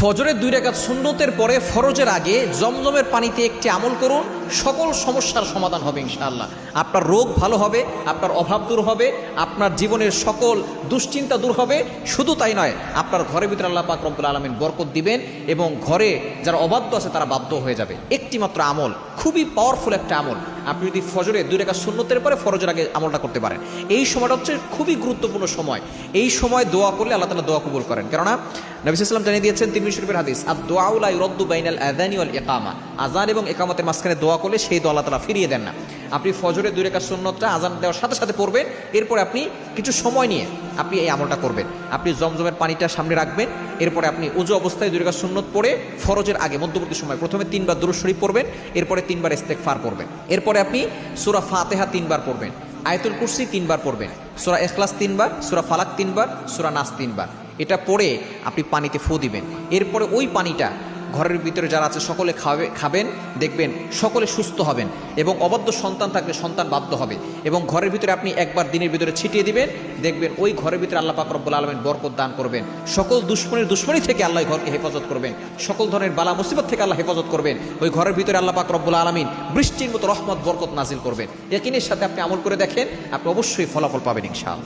ফজরের 2 রাকাত সুন্নতের পরে ফরজের আগে জমজমের পানিতে একটি আমল করুন, সকল সমস্যার সমাধান হবে ইনশাআল্লাহ। আপনার রোগ ভালো হবে, আপনার অভাব দূর হবে, আপনার জীবনের সকল দুশ্চিন্তা দূর হবে। শুধু তাই নয়, আপনার ঘরের ভিতরে আল্লাহ পাক রব্বুল আলামিন বরকত দিবেন এবং ঘরে যারা অবাধ্য আছে তারা বাধ্য হয়ে যাবে। একটি মাত্র আমল, খুবই পাওয়ারফুল একটা আমল। আপনি যদি ফজরে 2 রাকাত সুন্নতের পরে ফরজের আগে আমলটা করতে পারেন, এই সময়টা হচ্ছে খুবই গুরুত্বপূর্ণ সময়। এই সময় দোয়া করলে আল্লাহ তাআলা দোয়া কবুল করেন। কেননা নবী সাল্লাল্লাহু আলাইহি ওয়াসাল্লাম জানিয়ে দিয়েছেন তিরমিজি শরীফের হাদিস, আদ-দুআউ লা ইউরাদ্দু বাইনাল আযানি ওয়াল ইকামা, আযান এবং ইকামতের মাঝখানে দোয়া করলে সেই দোয়া আল্লাহ তাআলা ফিরিয়ে দেন না। আপনি ফজরে 2 রাকাত সুন্নতটা আযান দেওয়ার সাথে সাথে পড়বেন, এরপরে আপনি কিছু সময় নিয়ে আপনি এই আমলটা করবেন। আপনি জমজমের পানিটা সামনে রাখবেন, এরপরে আপনি ওযু অবস্থায় 2 রাকাত সুন্নত পড়ে ফরজের আগে মধ্যবর্তী সময় প্রথমে 3 বার দুরূদ শরীফ পড়বেন, এরপরে 3 বার ইস্তেগফার পড়বেন, এরপরে আপনি সূরা ফাতিহা 3 বার পড়বেন, আয়াতুল কুরসি 3 বার পড়বেন, সূরা ইখলাস 3 বার, সূরা ফালাক 3 বার, সূরা নাস 3 বার। এটা পড়ে আপনি পানিতে ফু দিবেন। এরপরে ওই পানিটা ঘরের ভিতরে যারা আছে সকলে খাবেন, দেখবেন সকলে সুস্থ হবেন এবং অবাধ্য সন্তান থাকলে সন্তান বাধ্য হবে। এবং ঘরের ভিতরে আপনি একবার দিনের ভিতরে ছিটিয়ে দিবেন, দেখবেন ওই ঘরের ভিতরে আল্লাহ পাক রব্বুল আলামিন বরকত দান করবেন। সকল দুশ্মনী থেকে আল্লাহ ঘরকে হেফাজত করবেন, সকল ধরনের বালা মুসিবত থেকে আল্লাহ হেফাজত করবেন। ওই ঘরের ভিতরে আল্লাহ পাক রব্বুল আলামিন বৃষ্টির মতো রহমত বরকত নাজিল করবেন। ইয়াকিনের সাথে আপনি আমল করে দেখেন, আপনি অবশ্যই ফলাফল পাবেন ইনশাআল্লাহ।